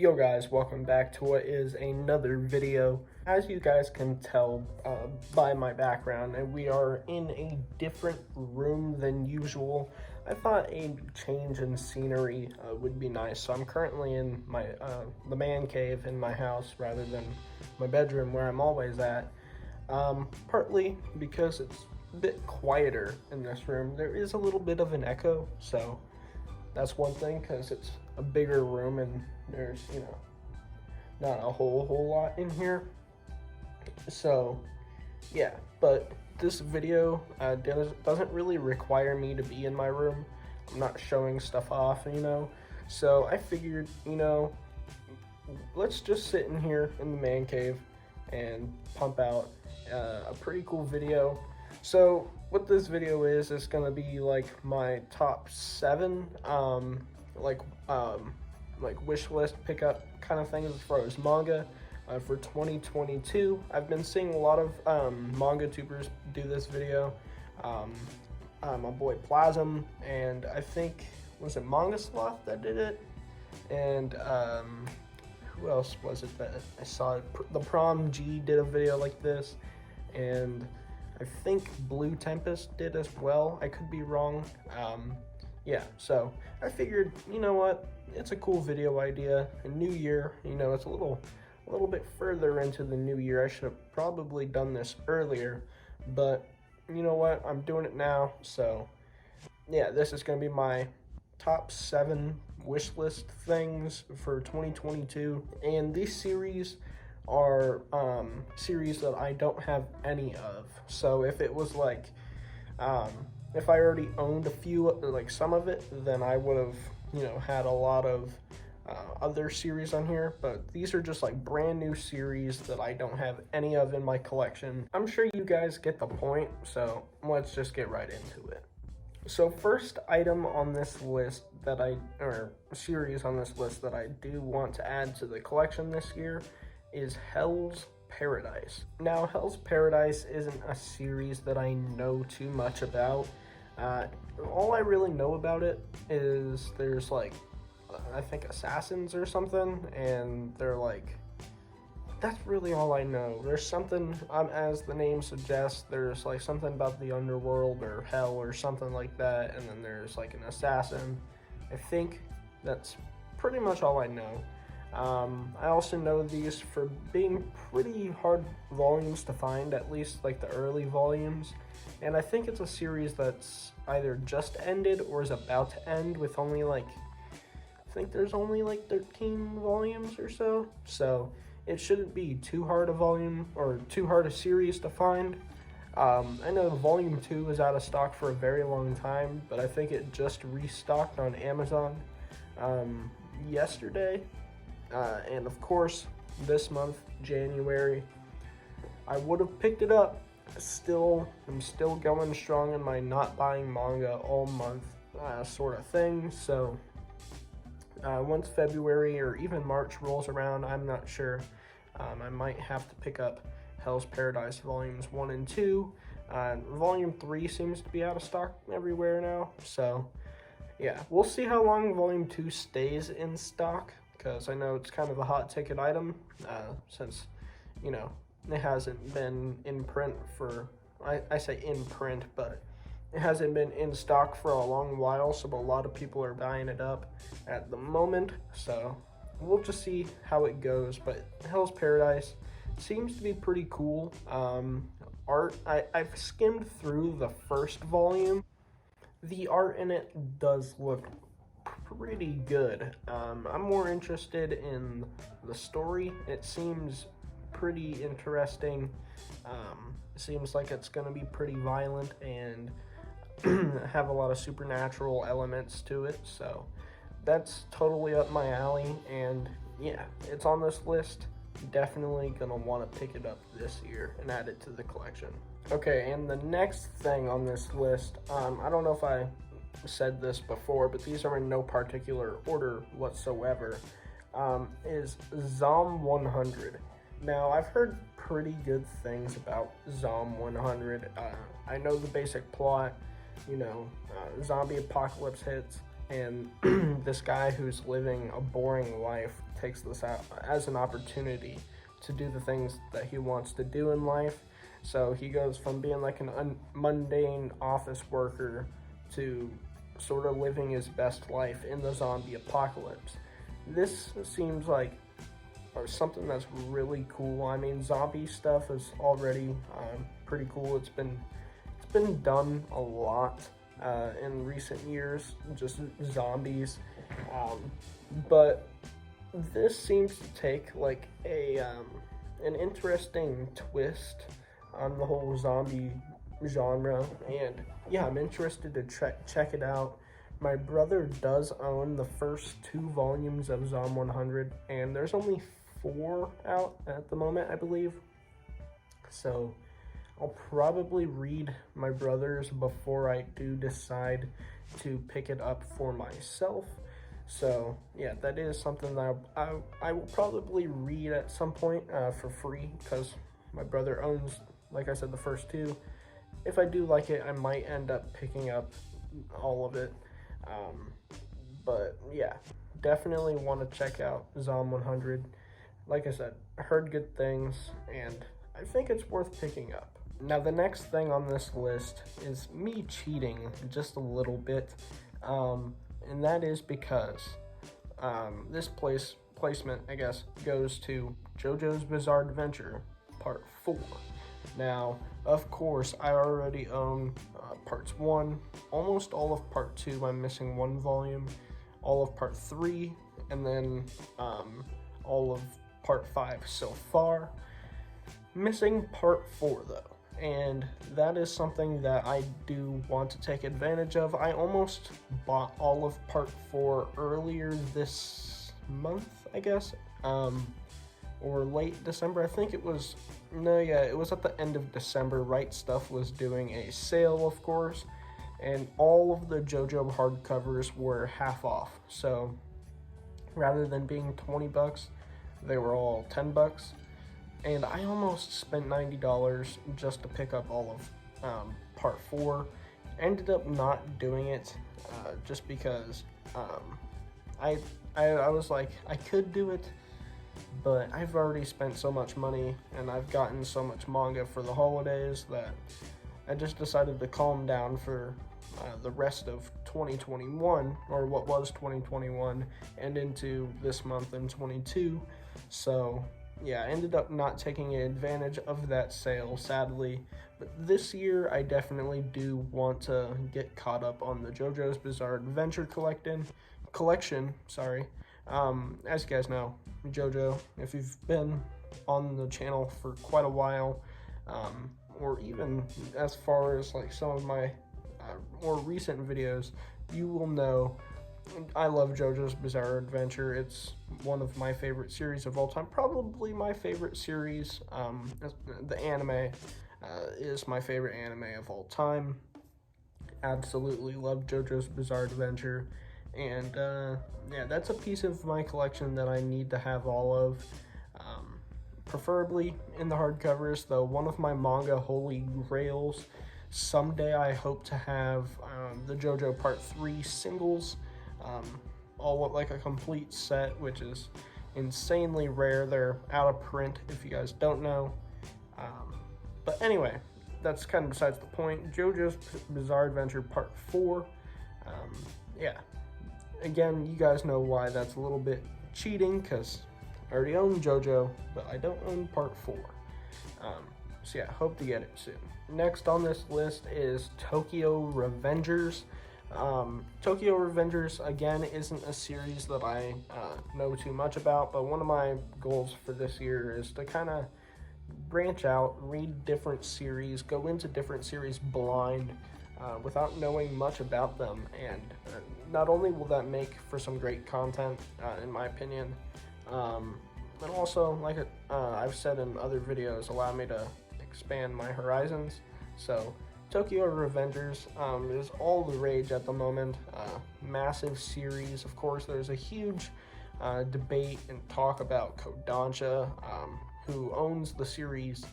Yo guys, welcome back to what is another video. As you guys can tell by my background, and we are in a different room than usual. I thought a change in scenery would be nice. So I'm currently in my the man cave in my house rather than my bedroom where I'm always at. Partly because it's a bit quieter in this room. There is a little bit of an echo, so that's one thing because it's a bigger room and there's, not a whole lot in here. So yeah, but this video doesn't really require me to be in my room. I'm not showing stuff off, so I figured, let's just sit in here in the man cave and pump out a pretty cool video. So what this video is gonna be like my top 7 like wish list pickup kind of things as far as manga for 2022. I've been seeing a lot of mangatubers do this video. My boy Plasm, and I think was it Manga Sloth that did it, and who else was it that I saw? The Prom G did a video like this, and I think Blue Tempest did as well. I could be wrong. Yeah, so I figured, you know what, it's a cool video idea. A new year, it's a little bit further into the new year. I should have probably done this earlier, but you know what, I'm doing it now. So yeah, this is gonna be my top 7 wish list things for 2022, and these series are series that I don't have any of. So if it was like if I already owned a few, like some of it, then I would have had a lot of other series on here, but these are just like brand new series that I don't have any of in my collection. I'm sure you guys get the point, so let's just get right into it. So first item on this list series on this list that I do want to add to the collection this year is Hell's Paradise. Now, Hell's Paradise isn't a series that I know too much about. All I really know about it is there's like, I think assassins or something, and they're like, that's really all I know. There's something, as the name suggests, there's like something about the underworld or hell or something like that, and then there's like an assassin. I think that's pretty much all I know. I also know these for being pretty hard volumes to find, at least like the early volumes, and I think it's a series that's either just ended or is about to end with only like, I think there's only like 13 volumes or so, so it shouldn't be too hard a volume or too hard a series to find. I know volume 2 is out of stock for a very long time, but I think it just restocked on Amazon yesterday. And of course, this month, January, I would have picked it up. I'm still going strong in my not buying manga all month sort of thing. So once February or even March rolls around, I'm not sure. I might have to pick up Hell's Paradise volumes 1 and 2. Volume 3 seems to be out of stock everywhere now. So yeah, we'll see how long volume 2 stays in stock, because I know it's kind of a hot ticket item since, it hasn't been in print for, I say in print, but it hasn't been in stock for a long while, so a lot of people are buying it up at the moment. So we'll just see how it goes, but Hell's Paradise seems to be pretty cool. Art, I've skimmed through the first volume. The art in it does look pretty good. I'm more interested in the story. It seems pretty interesting. Seems like it's going to be pretty violent and have a lot of supernatural elements to it, so that's totally up my alley, and yeah, it's on this list. Definitely gonna want to pick it up this year and add it to the collection. Okay, and the next thing on this list, I don't know if I said this before, but these are in no particular order whatsoever, is Zom 100. Now, I've heard pretty good things about Zom 100. I know the basic plot, zombie apocalypse hits, and this guy who's living a boring life takes this out as an opportunity to do the things that he wants to do in life. So he goes from being like an mundane office worker to sort of living his best life in the zombie apocalypse. This seems like something that's really cool. I mean, zombie stuff is already pretty cool. It's been done a lot in recent years, just zombies, but this seems to take like an interesting twist on the whole zombie genre, and yeah, I'm interested to check it out. My brother does own the first 2 volumes of Zom 100, and there's only 4 out at the moment, I believe. So I'll probably read my brother's before I do decide to pick it up for myself. So yeah, that is something that I will probably read at some point for free, because my brother owns, like I said, the first 2. If I do like it, I might end up picking up all of it. But yeah, definitely want to check out Zom 100. Like I said, I heard good things, and I think it's worth picking up. Now, the next thing on this list is me cheating just a little bit, and that is because this placement, I guess, goes to JoJo's Bizarre Adventure Part 4. Now, of course, I already own parts 1, almost all of part 2. I'm missing 1 volume, all of part 3, and then all of part 5 so far. Missing part 4 though, and that is something that I do want to take advantage of. I almost bought all of part 4 earlier this month, I guess, or late December. I think it was, it was at the end of December. Right Stuff was doing a sale, of course, and all of the JoJo hardcovers were half off. So rather than being 20 bucks, they were all 10 bucks. And I almost spent $90 just to pick up all of part 4. Ended up not doing it just because I was like, I could do it, but I've already spent so much money and I've gotten so much manga for the holidays that I just decided to calm down for the rest of 2021, or what was 2021, and into this month in 22. So yeah, I ended up not taking advantage of that sale, sadly. But this year, I definitely do want to get caught up on the JoJo's Bizarre Adventure collection. As you guys know, JoJo, if you've been on the channel for quite a while, or even as far as like some of my more recent videos, you will know I love JoJo's Bizarre Adventure. It's one of my favorite series of all time. Probably my favorite series. The anime is my favorite anime of all time. Absolutely love JoJo's Bizarre Adventure. And yeah, that's a piece of my collection that I need to have all of. Preferably in the hardcovers, though. One of my manga holy grails. Someday I hope to have the JoJo Part 3 singles. All like a complete set, which is insanely rare. They're out of print, if you guys don't know. But anyway, that's kind of besides the point. JoJo's Bizarre Adventure Part 4. Yeah. Again, you guys know why that's a little bit cheating, because I already own JoJo, but I don't own Part 4. So yeah, hope to get it soon. Next on this list is Tokyo Revengers. Tokyo Revengers, again, isn't a series that I know too much about, but one of my goals for this year is to kind of branch out, read different series, go into different series blind, without knowing much about them, and not only will that make for some great content, in my opinion, but also, like I've said in other videos, allow me to expand my horizons. So Tokyo Revengers is all the rage at the moment. Massive series. Of course, there's a huge debate and talk about Kodansha, who owns the series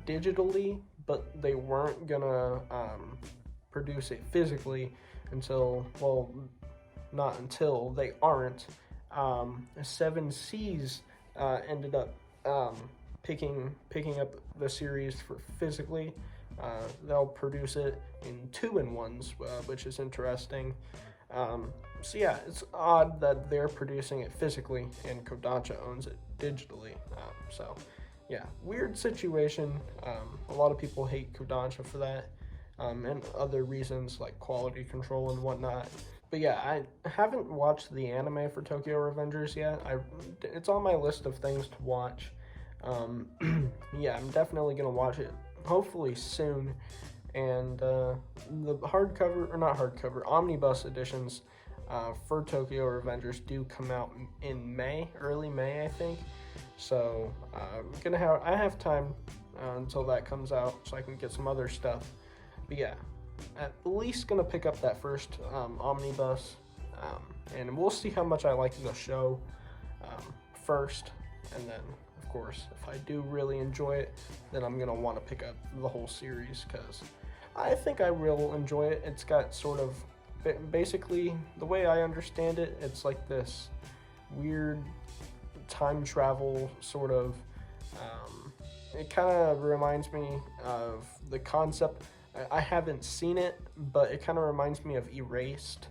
digitally, but they weren't gonna produce it physically until, well, not until they aren't. Seven Seas ended up picking up the series for physically. They'll produce it in 2-in-1s, which is interesting. So yeah, it's odd that they're producing it physically and Kodansha owns it digitally. So yeah, weird situation. A lot of people hate Kodansha for that, and other reasons like quality control and whatnot. But yeah, I haven't watched the anime for Tokyo Revengers yet. It's on my list of things to watch. Yeah, I'm definitely gonna watch it hopefully soon. And the hardcover, or not hardcover, omnibus editions for Tokyo Revengers do come out in May, early May, I think. So I have time until that comes out, so I can get some other stuff. But yeah, at least gonna pick up that first omnibus, and we'll see how much I like the show first, and then of course if I do really enjoy it, then I'm gonna want to pick up the whole series, because I think I will enjoy it. It's got sort of, basically the way I understand it, it's like this weird time travel sort of, it kind of reminds me of the concept. I haven't seen it, but it kind of reminds me of Erased,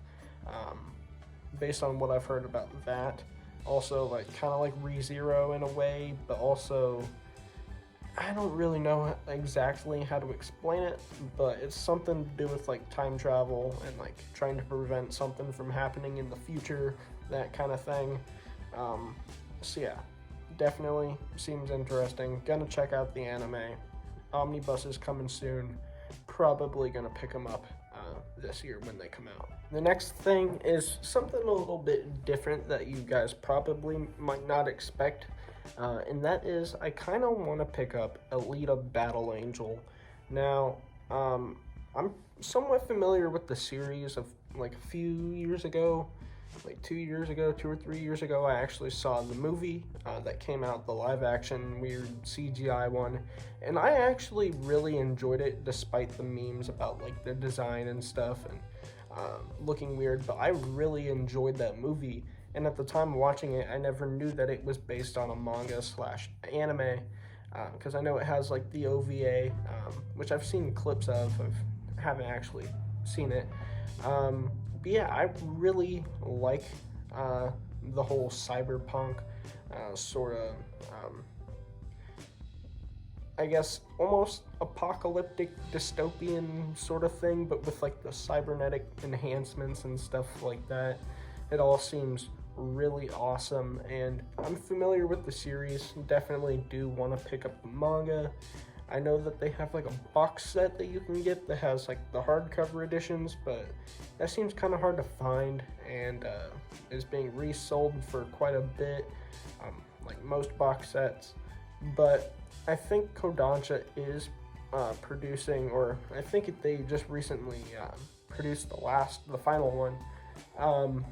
based on what I've heard about that. Also, like kind of like ReZero in a way, but also I don't really know exactly how to explain it, but it's something to do with like time travel and like trying to prevent something from happening in the future, that kind of thing. So yeah, definitely seems interesting. Gonna check out the anime. Omnibus is coming soon. Probably gonna pick them up this year when they come out. The next thing is something a little bit different that you guys probably might not expect, and that is I kind of want to pick up Elita Battle Angel. Now, I'm somewhat familiar with the series of like a few years ago, like 2 or 3 years ago, I actually saw the movie that came out, the live action weird CGI one, and I actually really enjoyed it despite the memes about like the design and stuff and looking weird. But I really enjoyed that movie, and at the time watching it, I never knew that it was based on a manga / anime, because I know it has like the OVA, which I've seen clips of. I haven't actually seen it. But yeah, I really like the whole cyberpunk sort of, I guess, almost apocalyptic dystopian sort of thing, but with like the cybernetic enhancements and stuff like that. It all seems really awesome, and I'm familiar with the series. Definitely do want to pick up the manga. I know that they have like a box set that you can get that has like the hardcover editions, but that seems kind of hard to find, and is being resold for quite a bit, like most box sets. But I think Kodansha is producing, or I think they just recently produced the final one.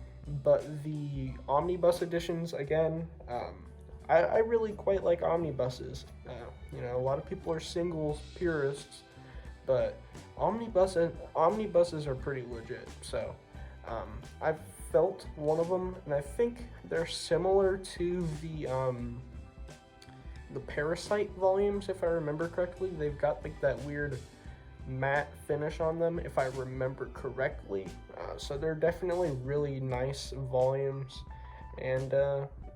But the omnibus editions, again, I really quite like omnibuses. A lot of people are singles purists, but omnibuses are pretty legit. So I've felt one of them, and I think they're similar to the Parasite volumes, if I remember correctly. They've got like that weird matte finish on them, if I remember correctly. So they're definitely really nice volumes, and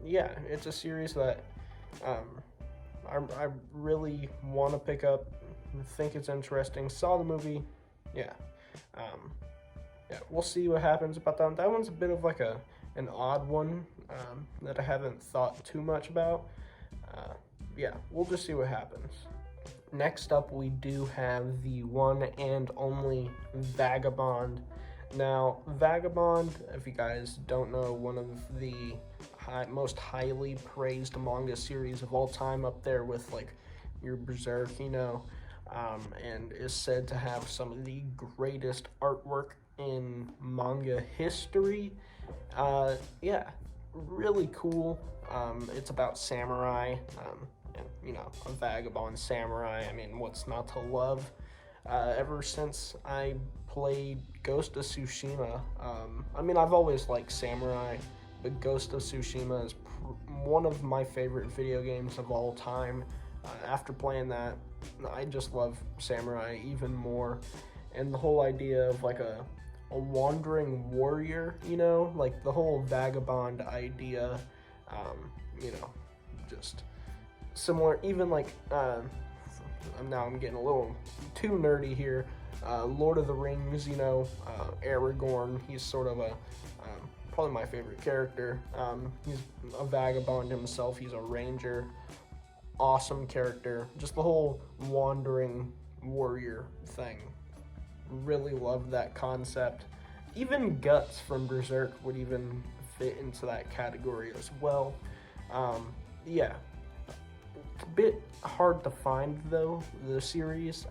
yeah, it's a series that I really want to pick up. Think it's interesting. Saw the movie. Yeah, we'll see what happens about that one. That one's a bit of like an odd one that I haven't thought too much about. Yeah, we'll just see what happens. Next up, we do have the one and only Vagabond. Now, Vagabond, if you guys don't know, one of the most highly praised manga series of all time, up there with like your Berserk, and is said to have some of the greatest artwork in manga history. Yeah, really cool. It's about samurai, and a vagabond samurai. I mean, what's not to love? Ever since I played Ghost of Tsushima. I mean, I've always liked samurai, but Ghost of Tsushima is one of my favorite video games of all time. After playing that, I just love samurai even more, and the whole idea of like a wandering warrior, you know, like the whole vagabond idea, you know, just similar. Even like now I'm getting a little too nerdy here. Lord of the Rings, you know, Aragorn, he's sort of a probably my favorite character. He's a vagabond himself. He's a ranger. Awesome character. Just the whole wandering warrior thing. Really love that concept. Even Guts from Berserk would even fit into that category as well. Yeah. It's a bit hard to find though, the series.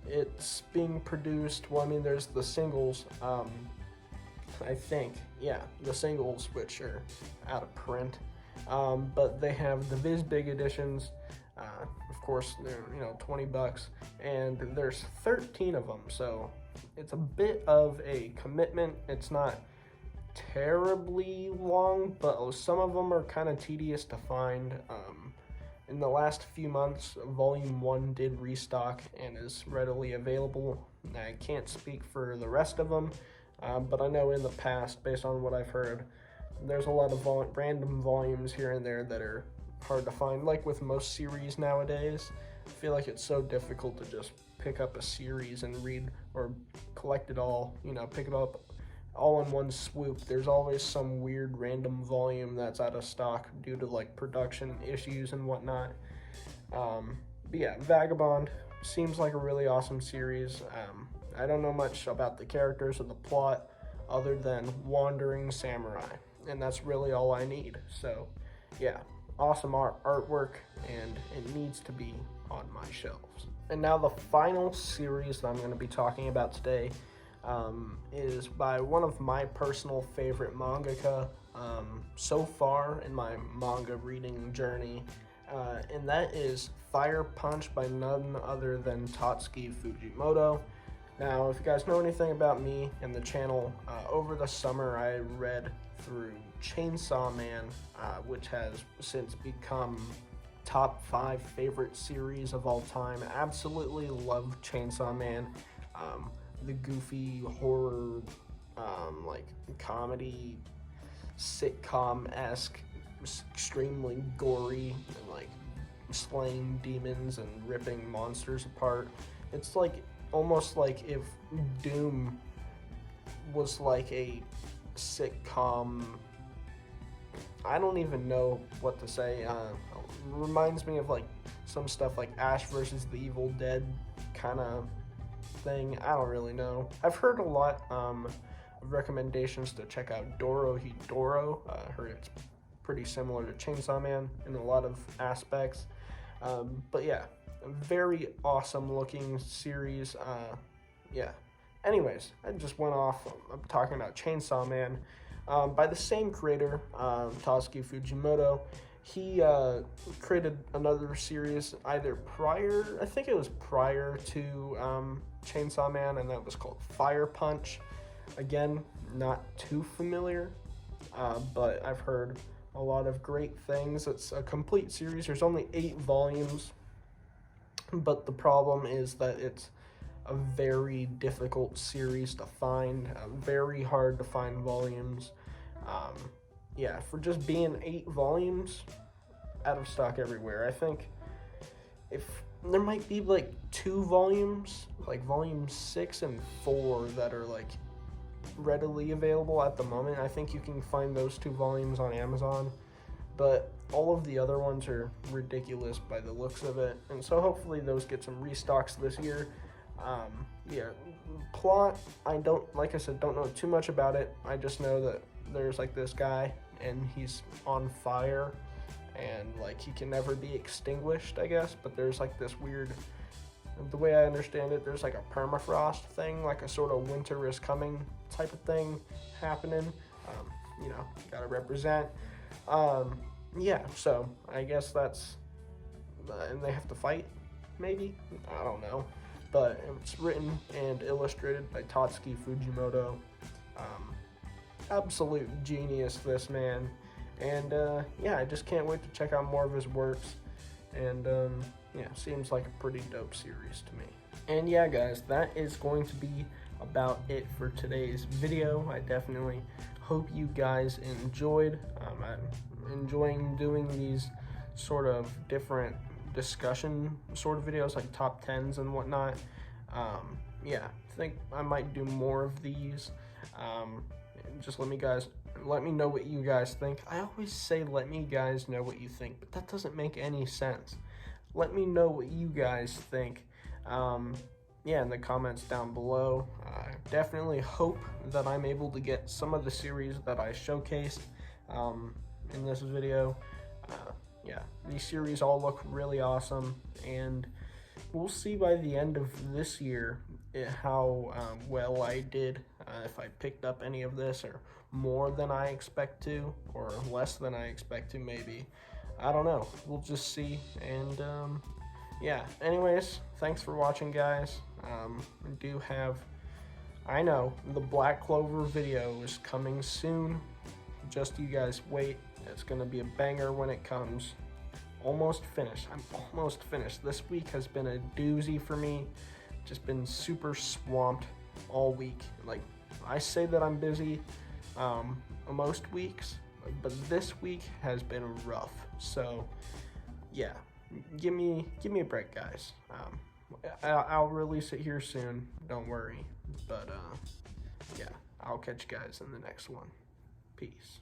It's being produced, well, I mean, there's the singles, I think, yeah, the singles, which are out of print, but they have the Viz Big editions, of course, they're, you know, $20, and there's 13 of them, so it's a bit of a commitment. It's not terribly long, but some of them are kind of tedious to find. In the last few months, Volume 1 did restock and is readily available. I can't speak for the rest of them, but I know in the past, based on what I've heard, there's a lot of random volumes here and there that are hard to find. Like with most series nowadays, I feel like it's so difficult to just pick up a series and read or collect it all, you know, pick it up all in one swoop. There's always some weird random volume that's out of stock due to like production issues and whatnot. But yeah, Vagabond seems like a really awesome series. I don't know much about the characters or the plot other than wandering samurai, and that's really all I need. So yeah, awesome artwork, and it needs to be on my shelves. And now the final series that I'm going to be talking about today is by one of my personal favorite mangaka so far in my manga reading journey, and that is Fire Punch by none other than Tatsuki Fujimoto. Now, if you guys know anything about me and the channel, over the summer I read through Chainsaw Man, which has since become top 5 favorite series of all time. Absolutely love Chainsaw Man. The goofy horror, like comedy, sitcom-esque, extremely gory, and like slaying demons and ripping monsters apart. It's like almost like if Doom was like a sitcom. I don't even know what to say. Reminds me of like some stuff like Ash versus the Evil Dead kind of thing. I don't really know. I've heard a lot of recommendations to check out Dorohedoro. I heard it's pretty similar to Chainsaw Man in a lot of aspects. But yeah, a very awesome looking series. Yeah. Anyways, I just went off talking about Chainsaw Man. By the same creator, Tatsuki Fujimoto. He created another series either prior, I think it was prior to Chainsaw Man, and that was called Fire Punch. Again, not too familiar, but I've heard a lot of great things. It's a complete series. There's only 8 volumes, but the problem is that it's a very difficult series to find, very hard to find volumes. Yeah, for just being 8 volumes, out of stock everywhere. I think if there might be like 2 volumes, like volume 6 and 4, that are like readily available at the moment. I think you can find those 2 volumes on Amazon, but all of the other ones are ridiculous by the looks of it, and so hopefully those get some restocks this year. Yeah, plot, I don't, like I said, don't know too much about it. I just know that there's like this guy and he's on fire and like he can never be extinguished, I guess, but there's like this weird, the way I understand it, there's like a permafrost thing, like a sort of winter is coming type of thing happening. You know, gotta represent. Yeah, so I guess that's, and they have to fight, maybe? I don't know. but it's written and illustrated by Tatsuki Fujimoto. Absolute genius, this man. And yeah, I just can't wait to check out more of his works. And yeah, seems like a pretty dope series to me. And yeah, guys, that is going to be about it for today's video. I definitely hope you guys enjoyed. I'm enjoying doing these sort of different discussion sort of videos, like top 10s and whatnot. Yeah, I think I might do more of these. Just let me know what you guys think. I always say let me guys know what you think, but that doesn't make any sense. Let me know what you guys think. Yeah, in the comments down below. I definitely hope that I'm able to get some of the series that I showcased in this video. Yeah, these series all look really awesome, and we'll see by the end of this year how well I did, if I picked up any of this, or more than I expect to, or less than I expect to, maybe. I don't know. We'll just see. And yeah, anyways, thanks for watching, guys. I know the Black Clover video is coming soon. Just you guys wait. It's gonna be a banger when it comes. Almost finished. I'm almost finished. This week has been a doozy for me. Just been super swamped all week. Like, I say that I'm busy most weeks, but this week has been rough. So yeah, give me a break, guys. I'll release it here soon, don't worry. But yeah, I'll catch you guys in the next one. Peace.